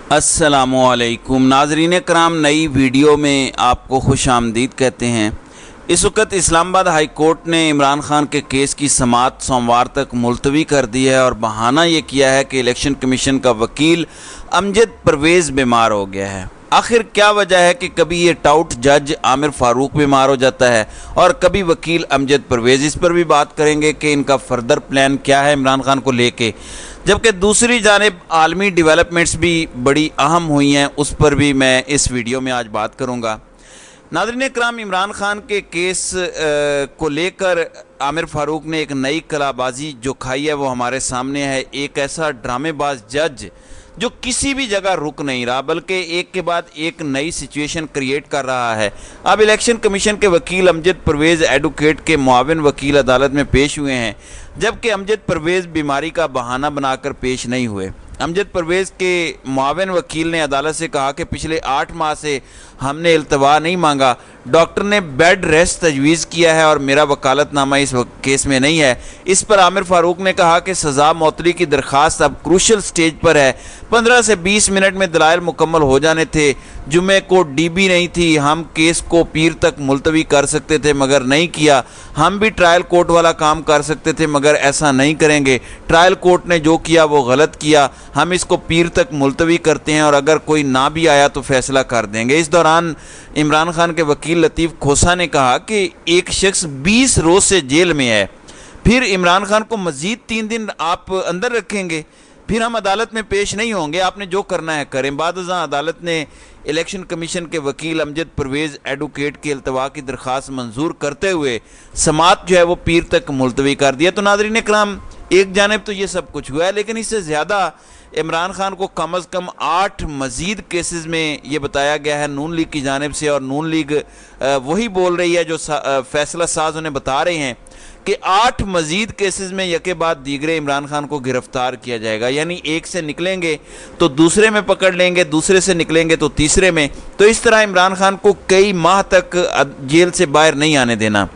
अस्सलामुअलैकुम नाजरीन कराम, नई वीडियो में आपको खुश आमदीद कहते हैं। इस वक्त इस्लामाबाद हाई कोर्ट ने इमरान खान के केस की समाअत सोमवार तक मुलतवी कर दी है और बहाना ये किया है कि इलेक्शन कमीशन का वकील अमजद परवेज़ बीमार हो गया है। आखिर क्या वजह है कि कभी ये टाउट जज आमिर फारूक बीमार हो जाता है और कभी वकील अमजद परवेज़? इस पर भी बात करेंगे कि इनका फर्दर प्लान क्या है इमरान खान को लेके, जबकि दूसरी जानिब आलमी डेवलपमेंट्स भी बड़ी अहम हुई हैं, उस पर भी मैं इस वीडियो में आज बात करूंगा। नाज़रीन कराम, इमरान खान के केस को लेकर आमिर फारूक ने एक नई कलाबाजी जो खाई है वो हमारे सामने है। एक ऐसा ड्रामेबाज जज जो किसी भी जगह रुक नहीं रहा, बल्कि एक के बाद एक नई सिचुएशन क्रिएट कर रहा है। अब इलेक्शन कमीशन के वकील अमजद परवेज़ एडवोकेट के मुआविन वकील अदालत में पेश हुए हैं, जबकि अमजद परवेज़ बीमारी का बहाना बनाकर पेश नहीं हुए। अमजद परवेज़ के मुआविन वकील ने अदालत से कहा कि पिछले 8 माह से हमने इल्तवा नहीं मांगा, डॉक्टर ने बेड रेस्ट तजवीज़ किया है और मेरा वकालतनामा इस केस में नहीं है। इस पर आमिर फारूक ने कहा कि सज़ा मौतली की दरख्वास्त अब क्रूशल स्टेज पर है। 15 से 20 मिनट में दलाइल मुकम्मल हो जाने थे। जुमे को डीबी नहीं थी, हम केस को पीर तक मुलतवी कर सकते थे मगर नहीं किया। हम भी ट्रायल कोर्ट वाला काम कर सकते थे मगर ऐसा नहीं करेंगे। ट्रायल कोर्ट ने जो किया वो गलत किया, हम इसको पीर तक मुलतवी करते हैं और अगर कोई ना भी आया तो फैसला कर देंगे। इस दौरान इमरान खान के वकील लतीफ़ खोसा ने कहा कि एक शख्स 20 रोज़ से जेल में है, फिर इमरान खान को मज़ीद 3 दिन आप अंदर रखेंगे, फिर हम अदालत में पेश नहीं होंगे, आपने जो करना है करें। बादशाह अदालत ने इलेक्शन कमीशन के वकील अमजद परवेज़ एडवोकेट के इल्तवा की दरख्वास्त मंजूर करते हुए समाअत जो है वो पीर तक मुलतवी कर दिया। तो नाज़रीन कराम, एक जानिब तो ये सब कुछ हुआ है, लेकिन इससे ज़्यादा इमरान खान को कम अज़ कम 8 मज़ीद केसेस में ये बताया गया है नून लीग की जानिब से, और नून लीग वही बोल रही है जो फैसला साज उन्हें बता रहे हैं कि 8 मज़ीद केसेस में यके बाद दीगरे इमरान खान को गिरफ्तार किया जाएगा। यानी एक से निकलेंगे तो दूसरे में पकड़ लेंगे, दूसरे से निकलेंगे तो तीसरे में। तो इस तरह इमरान खान को कई माह तक जेल से बाहर नहीं आने देना।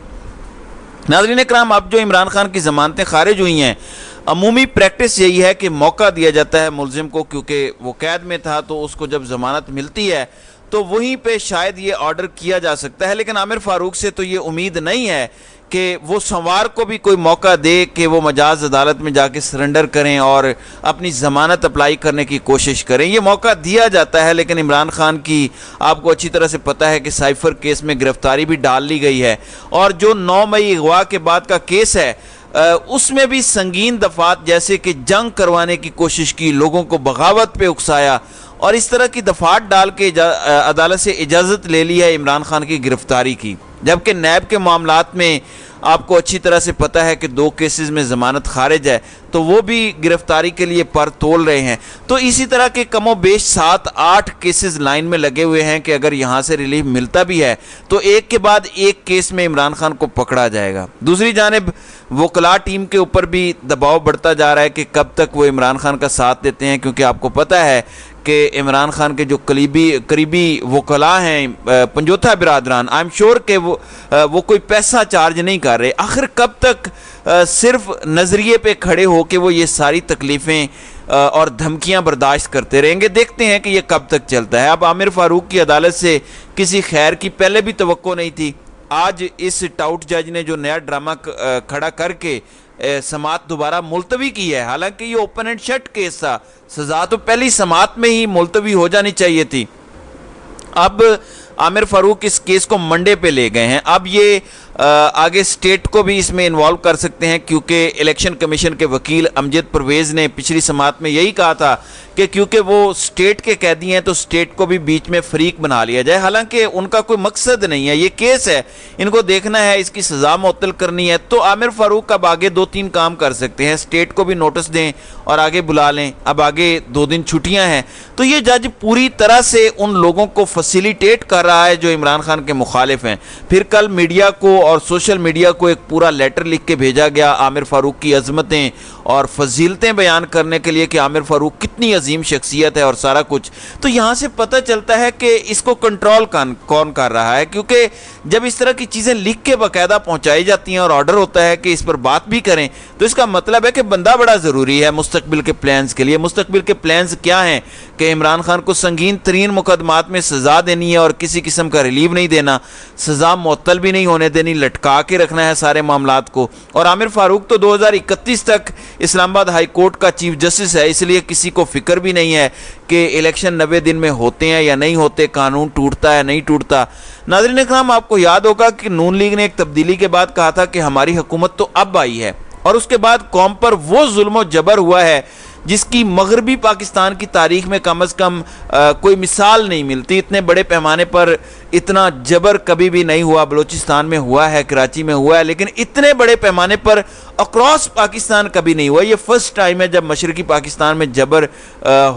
नाज़रीन कराम, अब जो इमरान खान की ज़मानतें खारिज हुई हैं, अमूमी प्रैक्टिस यही है कि मौका दिया जाता है मुलजिम को, क्योंकि वो कैद में था तो उसको जब ज़मानत मिलती है तो वहीं पे शायद ये ऑर्डर किया जा सकता है। लेकिन आमिर फारूक से तो ये उम्मीद नहीं है कि वो सोमवार को भी कोई मौका दे कि वो मजाज अदालत में जाके सरेंडर करें और अपनी ज़मानत अप्लाई करने की कोशिश करें। ये मौका दिया जाता है, लेकिन इमरान खान की आपको अच्छी तरह से पता है कि साइफर केस में गिरफ्तारी भी डाल ली गई है, और जो 9 मई अगवा के बाद का केस है उसमें भी संगीन दफात जैसे कि जंग करवाने की कोशिश की, लोगों को बगावत पे उकसाया और इस तरह की दफात डाल के अदालत से इजाज़त ले ली है इमरान खान की गिरफ्तारी की। जबकि नैब के मामलात में आपको अच्छी तरह से पता है कि 2 केसेस में ज़मानत खारिज है, तो वो भी गिरफ्तारी के लिए पर तोल रहे हैं। तो इसी तरह के कमो बेश 7-8 केसेस लाइन में लगे हुए हैं कि अगर यहाँ से रिलीफ मिलता भी है तो एक के बाद एक केस में इमरान खान को पकड़ा जाएगा। दूसरी जानिब वकला टीम के ऊपर भी दबाव बढ़ता जा रहा है कि कब तक वो इमरान खान का साथ देते हैं, क्योंकि आपको पता है कि इमरान खान के जो करीबी वकला हैं, पंजोथा बिरादरान, आई एम श्योर कि वो कोई पैसा चार्ज नहीं कर रहे। आखिर कब तक सिर्फ नज़रिए पे खड़े हो के वो ये सारी तकलीफ़ें और धमकियां बर्दाश्त करते रहेंगे? देखते हैं कि ये कब तक चलता है। अब आमिर फारूक की अदालत से किसी खैर की पहले भी तवक्को नहीं थी। आज इस टाउट जज ने जो नया ड्रामा खड़ा करके समाअत दोबारा मुलतवी की है, हालांकि ये ओपन एंड शट केस था, सज़ा तो पहली समाअत में ही मुलतवी हो जानी चाहिए थी। अब आमिर फारूक इस केस को मंडे पे ले गए हैं। अब ये आगे स्टेट को भी इसमें इन्वॉल्व कर सकते हैं, क्योंकि इलेक्शन कमीशन के वकील अमजद परवेज़ ने पिछली समाअत में यही कहा था कि क्योंकि वो स्टेट के कैदी हैं तो स्टेट को भी बीच में फरीक बना लिया जाए। हालांकि उनका कोई मकसद नहीं है, ये केस है, इनको देखना है, इसकी सज़ा मुअत्तल करनी है। तो आमिर फारूक अब आगे 2-3 काम कर सकते हैं, स्टेट को भी नोटिस दें और आगे बुला लें। अब आगे 2 दिन छुट्टियां हैं, तो ये जज पूरी तरह से उन लोगों को फैसिलिटेट कर रहा है जो इमरान खान के मुखालिफ हैं। फिर कल मीडिया को اور سوشل میڈیا کو ایک پورا لیٹر لکھ کے بھیجا گیا عامر فاروق کی عظمتیں اور فضیلتیں بیان کرنے کے لیے کہ عامر فاروق کتنی عظیم شخصیت ہے اور سارا کچھ. تو یہاں سے پتہ چلتا ہے کہ اس کو کنٹرول کون کر رہا ہے, کیونکہ جب اس طرح کی چیزیں لکھ کے باقاعدہ پہنچائی جاتی ہیں اور آرڈر ہوتا ہے کہ اس پر بات بھی کریں, تو اس کا مطلب ہے کہ بندہ بڑا ضروری ہے مستقبل کے پلانز کے لیے. مستقبل کے پلانز کیا ہیں کہ عمران خان کو سنگین ترین مقدمات میں سزا دینی ہے اور کسی قسم کا ریلیو نہیں دینا, سزا معطل بھی نہیں ہونے دینی, لٹکا کے رکھنا ہے سارے معاملات کو. اور عامر فاروق تو 2031 تک اسلام آباد ہائی کورٹ کا چیف جسٹس ہے, اس لیے کسی کو فکر بھی نہیں ہے کہ الیکشن 90 دن میں ہوتے ہیں یا نہیں ہوتے, قانون ٹوٹتا ہے نہیں ٹوٹتا. ناظرین اکرام, آپ کو یاد ہوگا کہ نون لیگ نے ایک تبدیلی کے بعد کہا تھا کہ ہماری حکومت تو اب آئی ہے, اور اس کے بعد قوم پر وہ ظلم و جبر ہوا ہے جس کی مغربی پاکستان کی تاریخ میں کم از کم کوئی مثال نہیں ملتی. اتنے بڑے پیمانے پر اتنا جبر کبھی بھی نہیں ہوا. بلوچستان میں ہوا ہے, کراچی میں ہوا ہے, لیکن اتنے بڑے پیمانے پر اکراس پاکستان کبھی نہیں ہوا. یہ فرسٹ ٹائم ہے جب مشرقی پاکستان میں جبر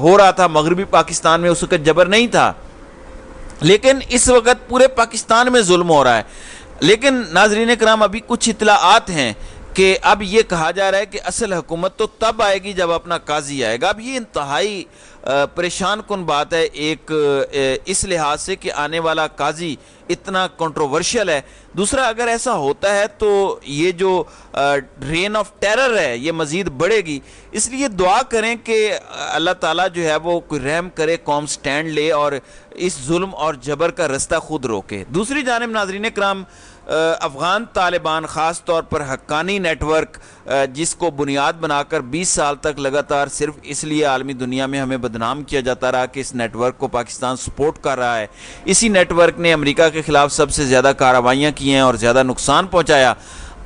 ہو رہا تھا, مغربی پاکستان میں اس وقت جبر نہیں تھا, لیکن اس وقت پورے پاکستان میں ظلم ہو رہا ہے. لیکن ناظرین اکرام, ابھی کچھ اطلاعات ہیں کہ اب یہ کہا جا رہا ہے کہ اصل حکومت تو تب آئے گی جب اپنا قاضی آئے گا. اب یہ انتہائی پریشان کن بات ہے ایک اس لحاظ سے کہ آنے والا قاضی اتنا کنٹروورشل ہے. دوسرا, اگر ایسا ہوتا ہے تو یہ جو رین آف ٹیرر ہے یہ مزید بڑھے گی. اس لیے دعا کریں کہ اللہ تعالیٰ جو ہے وہ کوئی رحم کرے, قوم سٹینڈ لے اور اس ظلم اور جبر کا رستہ خود روکے. دوسری جانب ناظرین کرام, افغان طالبان خاص طور پر حقانی نیٹ ورک جس کو بنیاد بنا کر 20 سال تک لگاتار صرف اس لیے عالمی دنیا میں ہمیں بدنام کیا جاتا رہا کہ اس نیٹ ورک کو پاکستان سپورٹ کر رہا ہے, اسی نیٹ ورک نے امریکہ کے خلاف سب سے زیادہ کارروائیاں کی ہیں اور زیادہ نقصان پہنچایا.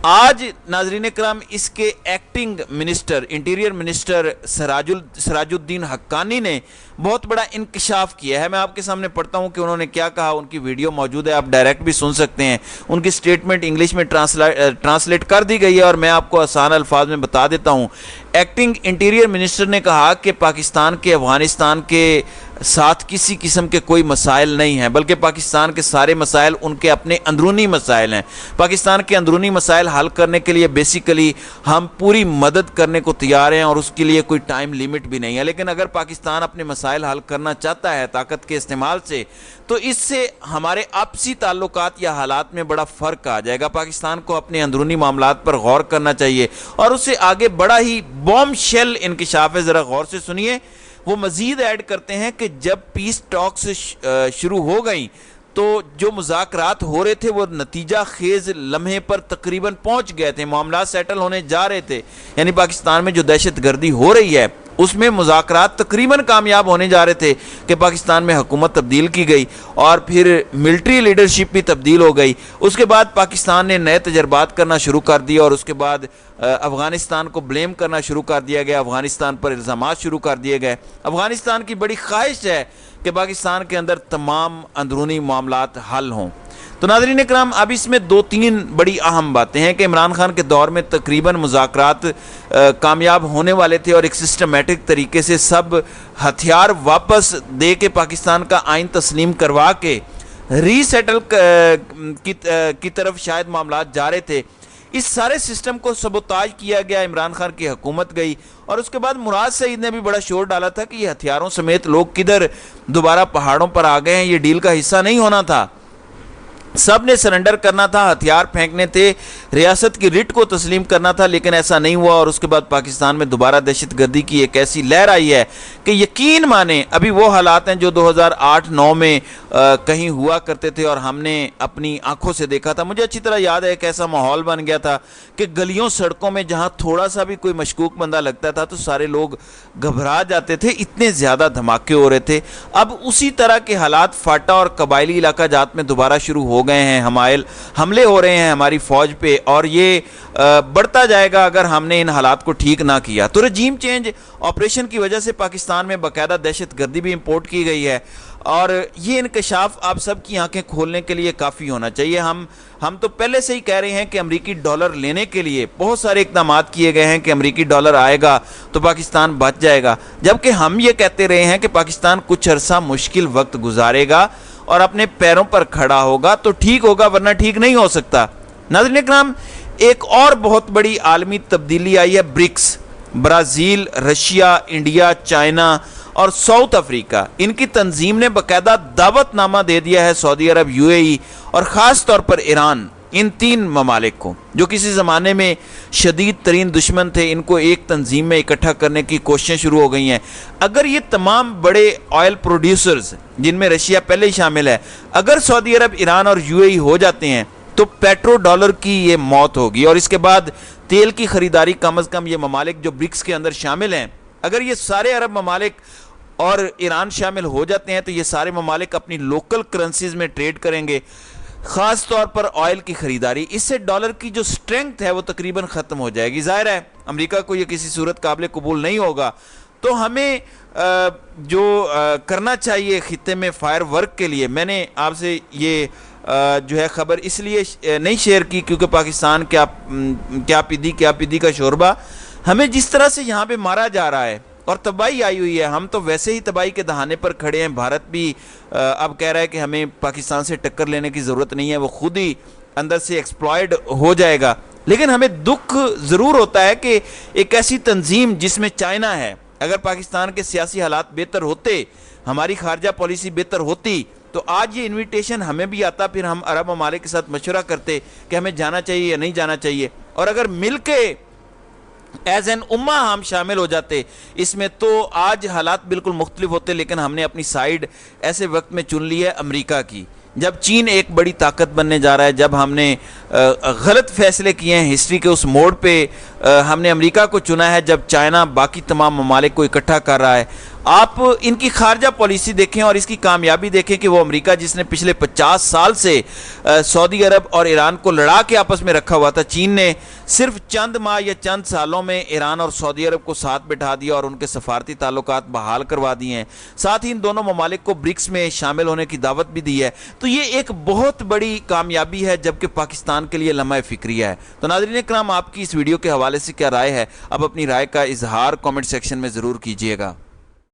آج ناظرین اکرام, اس کے acting minister, interior minister Siraj uddin Haqqani نے بہت بڑا انکشاف کیا ہے. میں آپ کے سامنے پڑھتا ہوں کہ انہوں نے کیا کہا. ان کی ویڈیو موجود ہے, آپ ڈائریکٹ بھی سن سکتے ہیں. ان کی سٹیٹمنٹ انگلش میں ٹرانسلیٹ کر دی گئی ہے اور میں آپ کو آسان الفاظ میں بتا دیتا ہوں. ایکٹنگ انٹیریئر منسٹر نے کہا کہ پاکستان کے افغانستان کے ساتھ کسی قسم کے کوئی مسائل نہیں ہیں, بلکہ پاکستان کے سارے مسائل ان کے اپنے اندرونی مسائل ہیں. پاکستان کے اندرونی مسائل حل کرنے کے لیے بیسیکلی ہم پوری مدد کرنے کو تیار ہیں اور اس کے لیے کوئی ٹائم لیمٹ بھی نہیں ہے. لیکن اگر پاکستان اپنے مسائل حل کرنا چاہتا ہے طاقت کے استعمال سے, تو اس سے ہمارے آپسی تعلقات یا حالات میں بڑا فرق آ جائے گا. پاکستان کو اپنے اندرونی معاملات پر غور کرنا چاہیے. اور اس سے آگے بڑا ہی بوم شیل انکشاف ہے, ذرا غور سے سنیے. وہ مزید ایڈ کرتے ہیں کہ جب پیس ٹاکس شروع ہو گئیں تو جو مذاکرات ہو رہے تھے وہ نتیجہ خیز لمحے پر تقریباً پہنچ گئے تھے, معاملات سیٹل ہونے جا رہے تھے. یعنی پاکستان میں جو دہشت گردی ہو رہی ہے اس میں مذاکرات تقریباً کامیاب ہونے جا رہے تھے کہ پاکستان میں حکومت تبدیل کی گئی اور پھر ملٹری لیڈرشپ بھی تبدیل ہو گئی. اس کے بعد پاکستان نے نئے تجربات کرنا شروع کر دیا اور اس کے بعد افغانستان کو بلیم کرنا شروع کر دیا گیا, افغانستان پر الزامات شروع کر دیے گئے. افغانستان کی بڑی خواہش ہے کہ پاکستان کے اندر تمام اندرونی معاملات حل ہوں. تو ناظرین اکرام, اب اس میں 2-3 بڑی اہم باتیں ہیں کہ عمران خان کے دور میں تقریباً مذاکرات کامیاب ہونے والے تھے اور ایک سسٹمیٹک طریقے سے سب ہتھیار واپس دے کے پاکستان کا آئین تسلیم کروا کے ری سیٹل کی طرف شاید معاملات جا رہے تھے. اس سارے سسٹم کو سبوتاج کیا گیا, عمران خان کی حکومت گئی اور اس کے بعد مراد سعید نے بھی بڑا شور ڈالا تھا کہ یہ ہتھیاروں سمیت لوگ کدھر دوبارہ پہاڑوں پر آ گئے ہیں, یہ ڈیل کا حصہ نہیں ہونا تھا, سب نے سرنڈر کرنا تھا, ہتھیار پھینکنے تھے, ریاست کی رٹ کو تسلیم کرنا تھا. لیکن ایسا نہیں ہوا اور اس کے بعد پاکستان میں دوبارہ دہشت گردی کی ایک ایسی لہر آئی ہے کہ یقین مانیں ابھی وہ حالات ہیں جو 2008-9 میں کہیں ہوا کرتے تھے اور ہم نے اپنی آنکھوں سے دیکھا تھا. مجھے اچھی طرح یاد ہے ایک ایسا ماحول بن گیا تھا کہ گلیوں سڑکوں میں جہاں تھوڑا سا بھی کوئی مشکوک بندہ لگتا تھا تو سارے لوگ گھبرا جاتے تھے, اتنے زیادہ دھماکے ہو رہے تھے. اب اسی طرح کے حالات فاٹا اور قبائلی علاقہ جات میں دوبارہ شروع ہو گئے ہیں, حملے ہو رہے ہیں ہماری فوج پہ اور یہ بڑھتا جائے گا اگر ہم نے ان حالات کو ٹھیک نہ کیا. تو رجیم چینج آپریشن کی وجہ سے پاکستان میں باقاعدہ دہشت گردی بھی امپورٹ کی گئی ہے اور یہ انکشاف آپ سب کی آنکھیں کھولنے کے لیے کافی ہونا چاہیے. ہم تو پہلے سے ہی کہہ رہے ہیں کہ امریکی ڈالر لینے کے لیے بہت سارے اقدامات کیے گئے ہیں کہ امریکی ڈالر آئے گا تو پاکستان بچ جائے گا, جبکہ ہم یہ کہتے رہے ہیں کہ پاکستان کچھ عرصہ مشکل وقت گزارے گا اور اپنے پیروں پر کھڑا ہوگا تو ٹھیک ہوگا, ورنہ ٹھیک نہیں ہو سکتا. नाज़रीन इकराम, एक और बहुत बड़ी आलमी तब्दीली आई है BRICS. Brazil, Russia, India, China और साउथ अफ्रीका, इनकी तंजीम ने बाकायदा दावतनामा दे दिया है सऊदी अरब, यूएई और ख़ास तौर पर ईरान, इन 3 ममालिक को जो किसी ज़माने में शदीद तरीन दुश्मन थे, इनको एक तंजीम में इकट्ठा करने की कोशिशें शुरू हो गई हैं। अगर ये तमाम बड़े ऑयल प्रोड्यूसर्स, जिनमें रशिया पहले ही शामिल है, अगर सऊदी अरब, ईरान और यूएई हो जाते हैं तो पेट्रो डॉलर की ये मौत होगी। और इसके बाद तेल की ख़रीदारी कम अज़ कम ये ममालिक जो ब्रिक्स के अंदर शामिल हैं, अगर ये सारे अरब ममालिक और ईरान शामिल हो जाते हैं तो ये सारे ममालिक अपनी लोकल करेंसीज में ट्रेड करेंगे, ख़ास तौर पर ऑयल की ख़रीदारी। इससे डॉलर की जो स्ट्रेंथ है वो तकरीबन ख़त्म हो जाएगी। ज़ाहिर है अमेरिका को ये किसी सूरत काबिल कबूल नहीं होगा। तो हमें जो करना चाहिए खित्ते में फायर वर्क के लिए, मैंने आपसे ये जो है ख़बर इसलिए नहीं शेयर की क्योंकि पाकिस्तान क्या पीदी का शोरबा, हमें जिस तरह से यहाँ पे मारा जा रहा है और तबाही आई हुई है, हम तो वैसे ही तबाही के दहाने पर खड़े हैं। भारत भी अब कह रहा है कि हमें पाकिस्तान से टक्कर लेने की ज़रूरत नहीं है, वो खुद ही अंदर से एक्सप्लॉयड हो जाएगा। लेकिन हमें दुख ज़रूर होता है कि एक ऐसी तंजीम जिसमें चाइना है, अगर पाकिस्तान के सियासी हालात बेहतर होते, हमारी खारजा पॉलिसी बेहतर होती, तो आज ये इन्विटेशन हमें भी आता, फिर हम अरब ममालिक के साथ मशवरा करते कि हमें जाना चाहिए या नहीं जाना चाहिए। और अगर मिल के एज एन उम्मा हम शामिल हो जाते इसमें, तो आज हालात बिल्कुल मुख्तलिफ होते। लेकिन हमने अपनी साइड ऐसे वक्त में चुन ली है अमेरिका की, जब चीन एक बड़ी ताकत बनने जा रहा है, जब हमने गलत फैसले किए हैं हिस्ट्री के उस मोड़ पे, हमने अमेरिका को चुना है, जब चाइना बाकी तमाम ममालिक को इकट्ठा कर रहा है। आप इनकी खारजा पॉलिसी देखें और इसकी कामयाबी देखें कि वो अमेरिका जिसने पिछले 50 साल से सऊदी अरब और ईरान को लड़ा के आपस में रखा हुआ था, चीन ने सिर्फ चंद माह या चंद सालों में ईरान और सऊदी अरब को साथ बिठा दिया और उनके सफारती ताल्लुकात बहाल करवा दिए हैं। साथ ही इन दोनों ममालिक को ब्रिक्स में शामिल होने की दावत भी दी है। तो ये एक बहुत बड़ी कामयाबी है, जबकि पाकिस्तान के लिए लम्हा फिक्रिया है। तो नाज़रीन इकराम, आपकी इस वीडियो के हवाले से क्या राय है? अब अपनी राय का इजहार कमेंट सेक्शन में ज़रूर कीजिएगा।